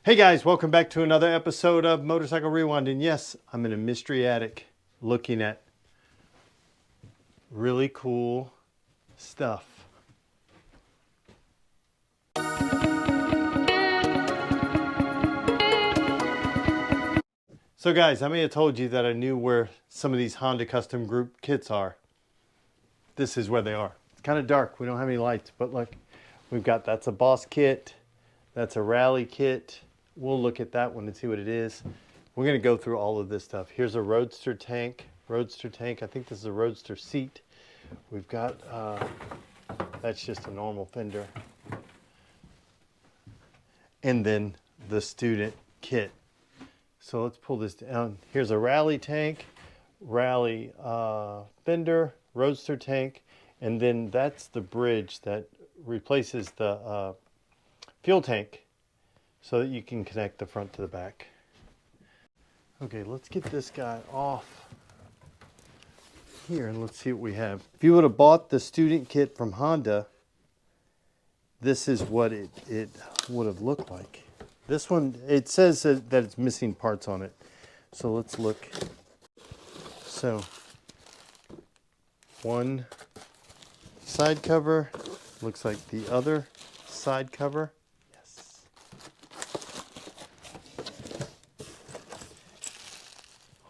Hey guys, welcome back to another episode of Motorcycle Rewind. And yes, I'm in a mystery attic looking at really cool stuff. So guys, I may have told you that I knew where some of these Honda Custom Group kits are. This is where they are. It's kind of dark, we don't have any lights, but look, we've got, that's a Boss kit, that's a Rally kit. We'll look at that one and see what it is. We're gonna go through all of this stuff. Here's a Roadster tank. I think this is a Roadster seat. We've got, that's just a normal fender. And then the student kit. So let's pull this down. Here's a Rally tank, Rally fender, Roadster tank, and then that's the bridge that replaces the fuel tank so that you can connect the front to the back. Okay, let's get this guy off here and let's see what we have. If you would have bought the student kit from Honda, this is what it would have looked like. This one, it says that it's missing parts on it. So let's look. So, one side cover, looks like the other side cover. Yes.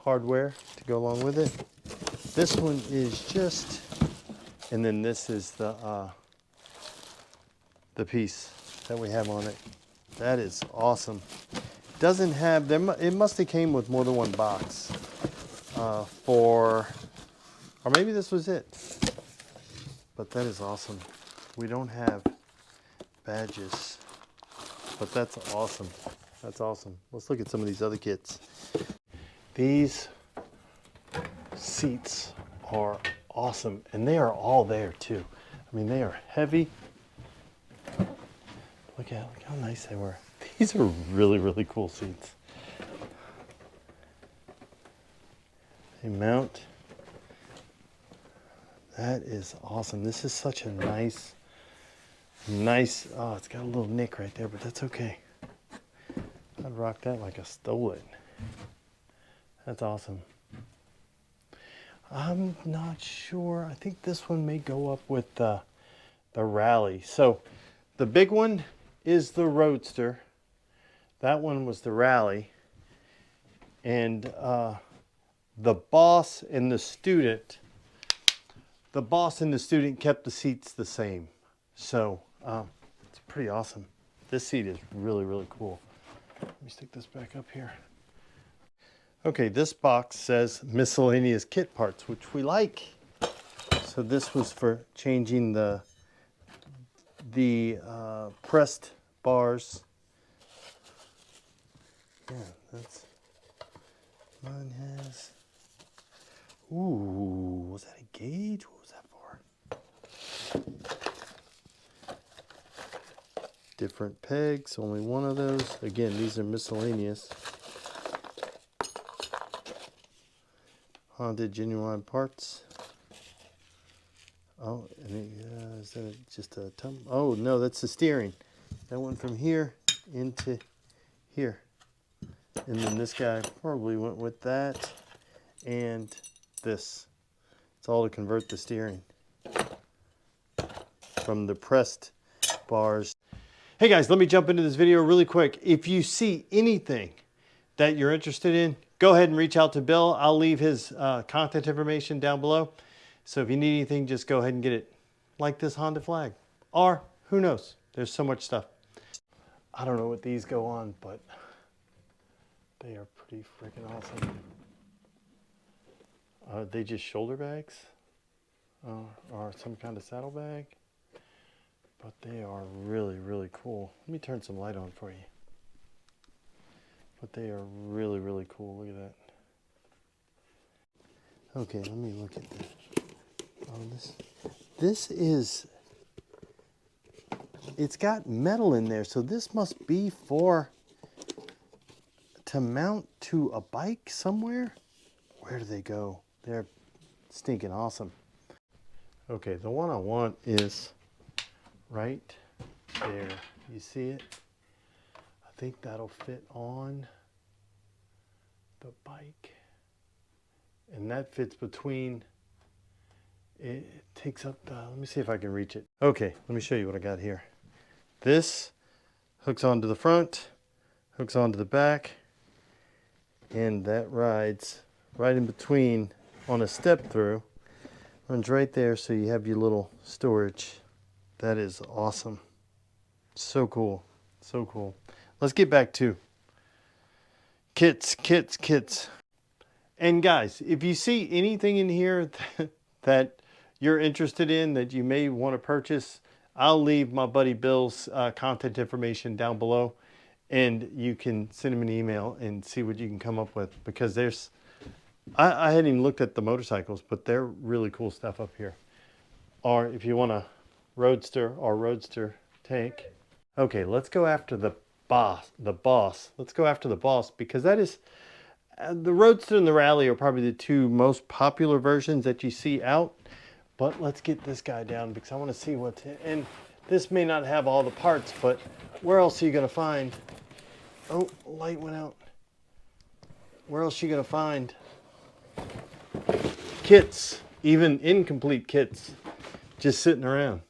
Hardware to go along with it. This one is just, and then this is the piece that we have on it. That is awesome. Doesn't have, it must have came with more than one box or maybe this was it. But that is awesome. We don't have badges, but that's awesome. That's awesome. Let's look at some of these other kits. These seats are awesome, and they are all there too. I mean, they are heavy. Look how nice they were. These are really, really cool seats. They mount. That is awesome. This is such a nice, oh, it's got a little nick right there, but that's okay. I'd rock that like I stole it. That's awesome. I'm not sure. I think this one may go up with the Rally. So the big one is the Roadster. That one was the Rally. And the Boss and the Student. The Boss and the Student kept the seats the same. So it's pretty awesome. This seat is really, really cool. Let me stick this back up here. Okay, this box says miscellaneous kit parts, which we like. So this was for changing the pressed bars. Yeah, that's, mine has, ooh, was that a gauge? What was that for? Different pegs, only one of those. Again, these are miscellaneous. Honda genuine parts. Oh, and is that just a thumb? Oh no, that's the steering. That went from here into here. And then this guy probably went with that and this. It's all to convert the steering from the pressed bars. Hey guys, let me jump into this video really quick. If you see anything that you're interested in, go ahead and reach out to Bill. I'll leave his contact information down below. So if you need anything, just go ahead and get it. Like this Honda flag. Or, who knows? There's so much stuff. I don't know what these go on, but they are pretty freaking awesome. Are they just shoulder bags? Or some kind of saddle bag? But they are really, really cool. Let me turn some light on for you. But they are really, really cool. Look at that. Okay, let me look at this. Oh, this is, it's got metal in there, so this must be to mount to a bike somewhere. Where do they go? They're stinking awesome. Okay, the one I want is right there. You see it? I think that'll fit on the bike. And that fits between, it takes up the, let me see if I can reach it. Okay, let me show you what I got here. This hooks onto the front, hooks onto the back, and that rides right in between on a step through. Runs right there, so you have your little storage. That is awesome. So cool. So cool. Let's get back to kits. And guys, if you see anything in here that you're interested in, that you may want to purchase, I'll leave my buddy Bill's contact information down below, and you can send him an email and see what you can come up with, because there's, I hadn't even looked at the motorcycles, but they're really cool stuff up here. Or if you want a Roadster or Roadster tank. Okay, let's go after the boss. Let's go after the boss, because that is, the Roadster and the Rally are probably the two most popular versions that you see out. But let's get this guy down, because I want to see what's in. And this may not have all the parts, but where else are you going to find? Oh, light went out. Where else are you going to find kits, even incomplete kits, just sitting around?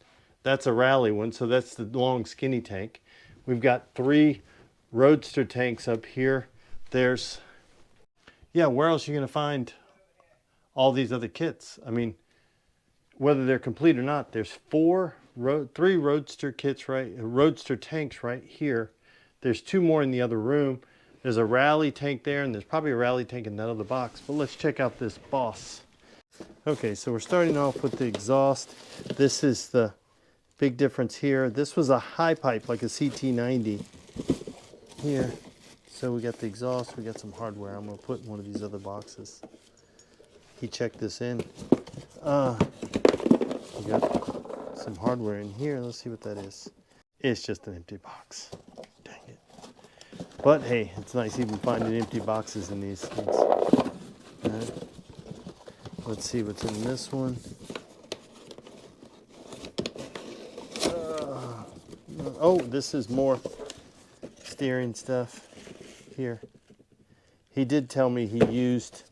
That's a Rally one, so that's the long skinny tank. We've got 3 Roadster tanks up here. There's, yeah, where else are you going to find all these other kits? I mean, whether they're complete or not, there's 3 Roadster kits, right? Roadster tanks right here. There's 2 more in the other room. There's a Rally tank there, and there's probably a Rally tank in that other box. But let's check out this boss. Okay, so we're starting off with the exhaust. This is the big difference here. This was a high pipe, like a CT90 here. So we got the exhaust, we got some hardware. I'm gonna put in one of these other boxes. He checked this in. We got some hardware in here. Let's see what that is. It's just an empty box. Dang it. But hey, it's nice even finding empty boxes in these things. All right. Let's see what's in this one. Oh, this is more steering stuff here. He did tell me he used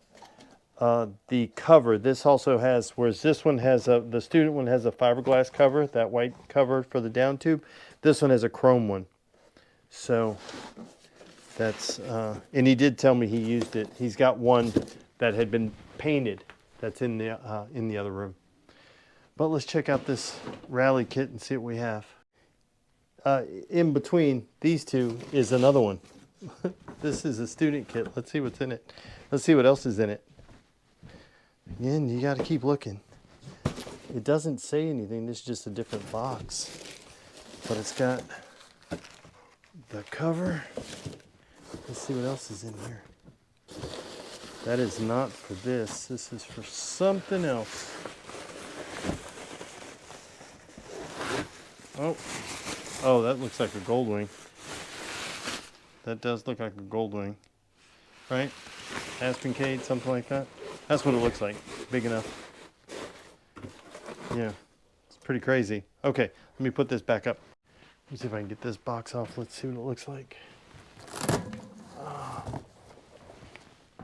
the cover. This also has, whereas this one has the student one has a fiberglass cover, that white cover for the down tube. This one has a chrome one. So that's, and he did tell me he used it. He's got one that had been painted that's in the other room. But let's check out this Rally kit and see what we have. In between these two is another one. This is a student kit. Let's see what's in it. Let's see what else is in it. Again, you got to keep looking. It doesn't say anything. This is just a different box. But it's got the cover. Let's see what else is in here. That is not for this. This is for something else. Oh, that looks like a gold wing. That does look like a gold wing, right? Aspencade, something like that. That's what it looks like. Big enough. Yeah, it's pretty crazy. Okay, let me put this back up. Let me see if I can get this box off. Let's see what it looks like.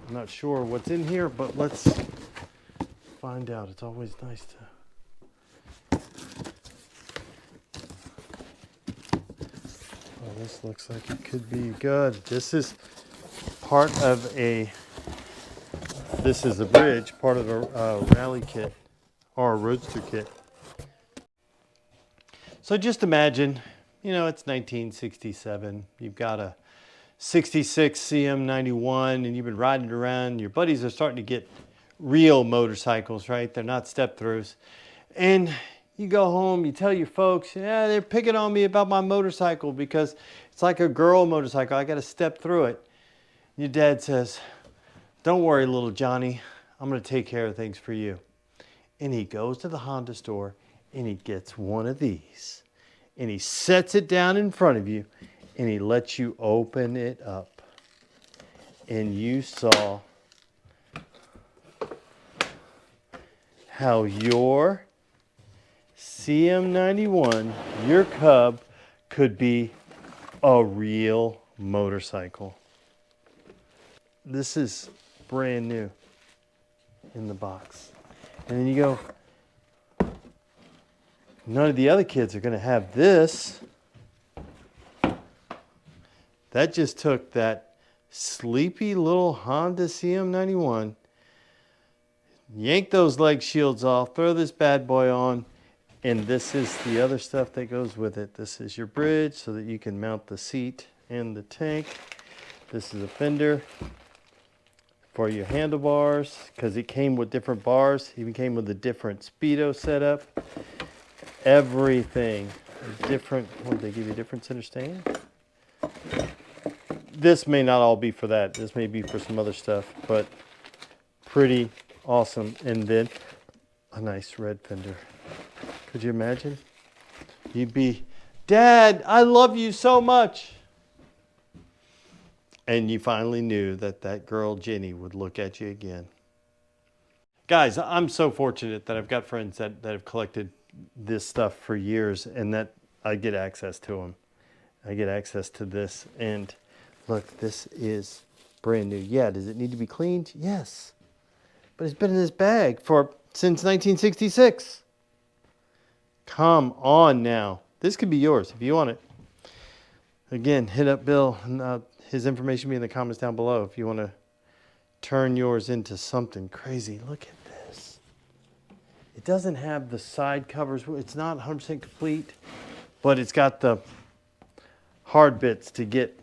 I'm not sure what's in here, but let's find out. It's always nice to... Oh, this looks like it could be good. This is part of a... This is a bridge, part of a Rally kit or a Roadster kit. So just imagine, you know, it's 1967. You've got a 66 CM91 and you've been riding around. Your buddies are starting to get real motorcycles, right? They're not step-throughs. And you go home, you tell your folks, yeah, they're picking on me about my motorcycle because it's like a girl motorcycle. I got to step through it. Your dad says, don't worry, little Johnny. I'm going to take care of things for you. And he goes to the Honda store and he gets one of these. And he sets it down in front of you and he lets you open it up. And you saw how your CM91, your Cub, could be a real motorcycle. This is brand new in the box. And then you go, none of the other kids are going to have this. That just took that sleepy little Honda CM91, yank those leg shields off, throw this bad boy on, and this is the other stuff that goes with it. This is your bridge so that you can mount the seat and the tank. This is a fender for your handlebars, because it came with different bars. It even came with a different speedo setup. Everything different. What, they give you different center stand? This may not all be for that. This may be for some other stuff, but pretty awesome. And then a nice red fender. Could you imagine? You'd be, Dad, I love you so much. And you finally knew that that girl, Jenny, would look at you again. Guys, I'm so fortunate that I've got friends that have collected this stuff for years, and that I get access to them. I get access to this. And look, this is brand new. Yeah, does it need to be cleaned? Yes. But it's been in this bag since 1966. Come on now. This could be yours if you want it. Again, hit up Bill. His information will be in the comments down below if you want to turn yours into something crazy. Look at this. It doesn't have the side covers. It's not 100% complete, but it's got the hard bits to get.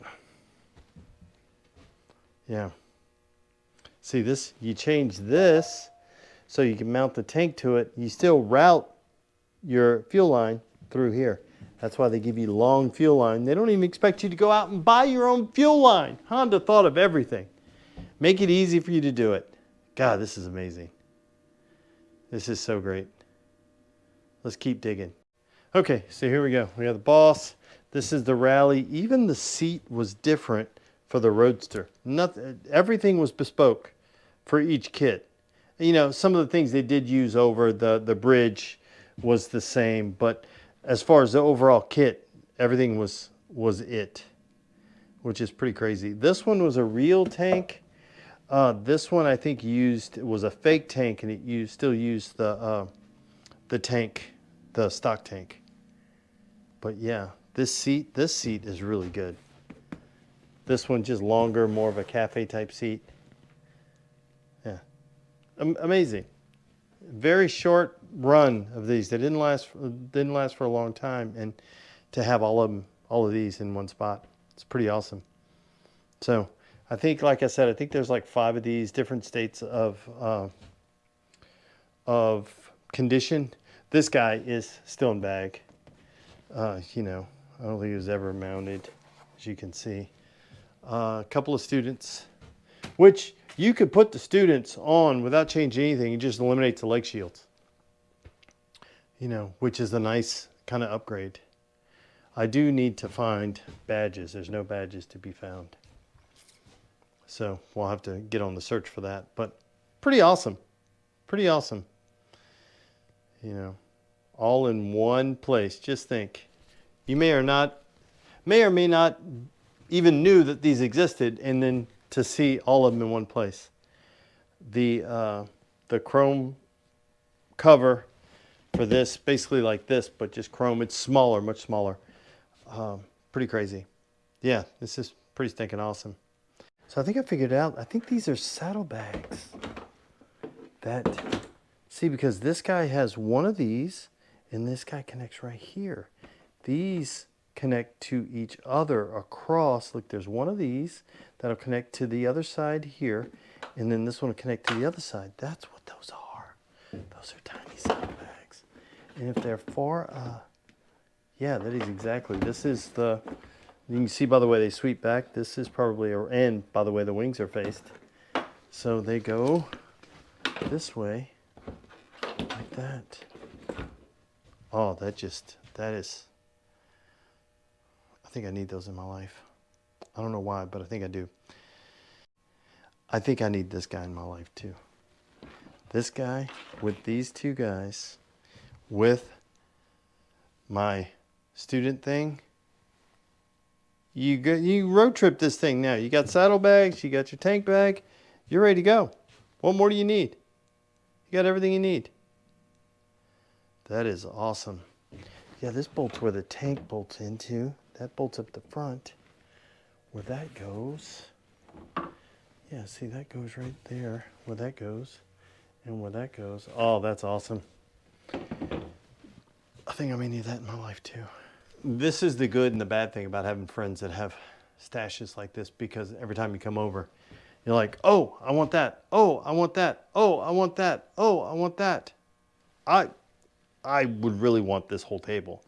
Yeah. See this? You change this so you can mount the tank to it. You still route your fuel line through here. That's why they give you long fuel line. They don't even expect you to go out and buy your own fuel line. Honda thought of everything. Make it easy for you to do it. God, this is amazing. This is so great. Let's keep digging. Okay, so here we go. We have the Boss. This is the Rally. Even the seat was different for the Roadster. Everything was bespoke for each kit. You know, some of the things they did use over the bridge was the same, but as far as the overall kit, everything was it, which is pretty crazy. This one was a real tank. This one I think was a fake tank, and it still used the tank, the stock tank. But yeah, this seat is really good. This one just longer, more of a cafe type seat. Yeah, amazing. Very short run of these. They didn't last for a long time, and to have all of these in one spot, it's pretty awesome. So I think, like I said, I think there's like 5 of these different states of condition. This guy is still in bag. You know, I don't think he was ever mounted, as you can see. A couple of students, which you could put the students on without changing anything. It just eliminates the leg shields. You know, which is a nice kind of upgrade. I do need to find badges. There's no badges to be found. So we'll have to get on the search for that. But pretty awesome. Pretty awesome. You know, all in one place. Just think. You may or may not even knew that these existed, and then to see all of them in one place. The chrome cover for this, basically like this, but just chrome. It's smaller, much smaller. Pretty crazy. Yeah, this is pretty stinking awesome. So I think I figured out, I think these are saddlebags. See, because this guy has one of these, and this guy connects right here. These connect to each other across. Look, there's one of these that'll connect to the other side here, and then this one will connect to the other side. That's what those are. Those are tiny saddlebags. And if they're for, yeah, that is exactly. This is you can see by the way they sweep back, this is probably, and by the way the wings are faced. So they go this way, like that. Oh, that is, I think I need those in my life. I don't know why, but I think I do. I think I need this guy in my life too. This guy with these two guys, with my student thing. You road trip this thing now. You got saddlebags, you got your tank bag, you're ready to go. What more do you need? You got everything you need. That is awesome. Yeah, this bolts where the tank bolts into. That bolts up the front. Where that goes. Yeah, see, that goes right there. Where that goes. And where that goes. Oh, that's awesome. I think I may need that in my life too. This is the good and the bad thing about having friends that have stashes like this, because every time you come over, you're like, oh, I want that. Oh, I want that. Oh, I want that. Oh, I want that. I would really want this whole table.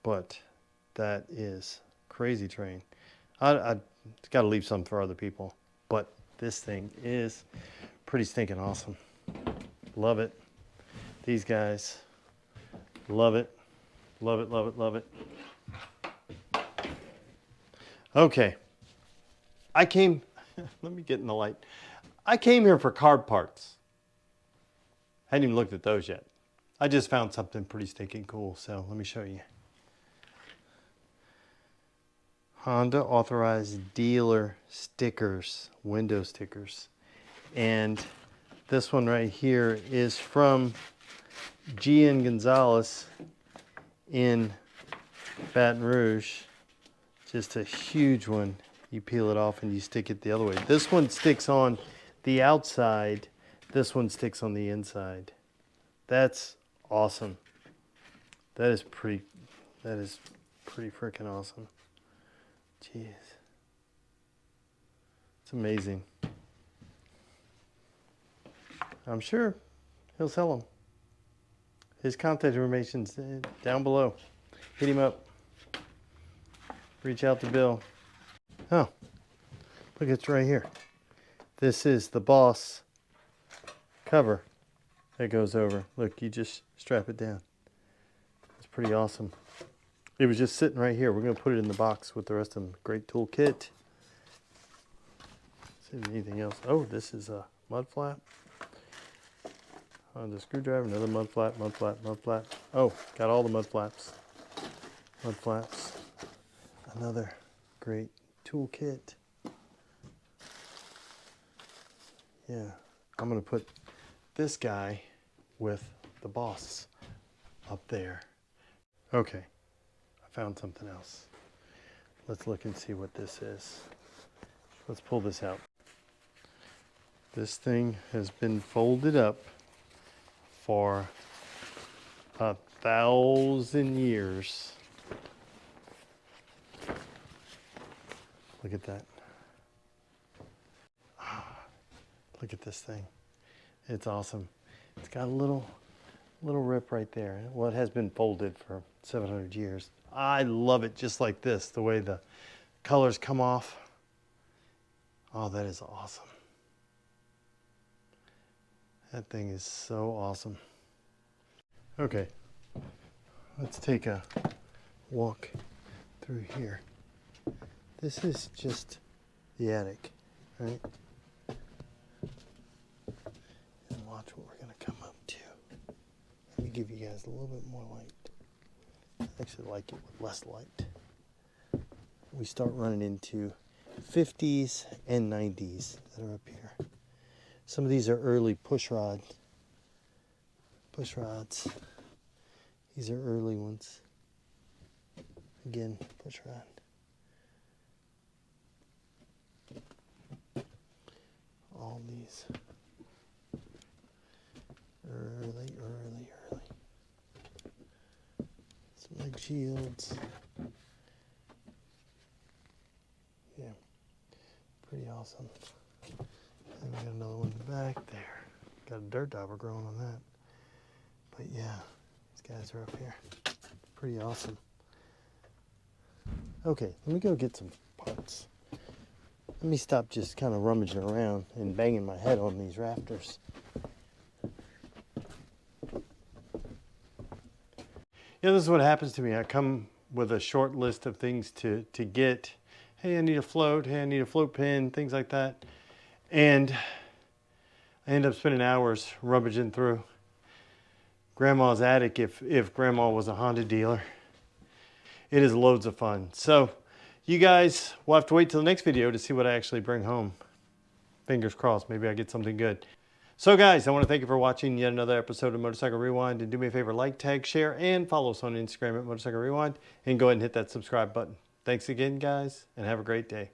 But that is crazy train. I got to leave some for other people. But this thing is pretty stinking awesome. Love it. These guys, love it. Love it, love it, love it. Okay. I came, let me get in the light. I came here for carb parts. Hadn't even looked at those yet. I just found something pretty stinking cool, so let me show you. Honda authorized dealer stickers, window stickers. And this one right here is from Gian Gonzalez in Baton Rouge. Just a huge one. You peel it off and you stick it the other way. This one sticks on the outside. This one sticks on the inside. That's awesome. That is pretty freaking awesome. Jeez. It's amazing. I'm sure he'll sell them. His contact information's down below. Hit him up. Reach out to Bill. Oh, look, it's right here. This is the Boss cover that goes over. Look, you just strap it down. It's pretty awesome. It was just sitting right here. We're going to put it in the box with the rest of them. Great tool kit. See if anything else. Oh, this is a mud flap. On the screwdriver, another mud flap, mud flap, mud flap. Oh, got all the mud flaps. Mud flaps. Another great tool kit. Yeah, I'm going to put this guy with the Boss up there. Okay, I found something else. Let's look and see what this is. Let's pull this out. This thing has been folded up for 1,000 years. Look at that. Look at this thing. It's awesome. It's got a little rip right there. Well, it has been folded for 700 years. I love it just like this, the way the colors come off. Oh, that is awesome. That thing is so awesome. Okay, let's take a walk through here. This is just the attic, right? And watch what we're gonna come up to. Let me give you guys a little bit more light. I actually like it with less light. We start running into 50s and 90s that are up here. Some of these are early push rods. These are early ones. Again, push rod. All these early. Some leg shields. Yeah, pretty awesome. And we got another one in the back there. Got a dirt dauber growing on that. But yeah, these guys are up here. Pretty awesome. Okay, let me go get some parts. Let me stop just kind of rummaging around and banging my head on these rafters. Yeah, this is what happens to me. I come with a short list of things to get. Hey, I need a float. Hey, I need a float pin, things like that. And I end up spending hours rummaging through Grandma's attic if Grandma was a Honda dealer. it is loads of fun. So you guys will have to wait till the next video to see what I actually bring home. Fingers crossed, maybe I get something good. So guys, I want to thank you for watching yet another episode of Motorcycle Rewind. And do me a favor, like, tag, share, and follow us on Instagram at Motorcycle Rewind. And go ahead and hit that subscribe button. Thanks again, guys, and have a great day.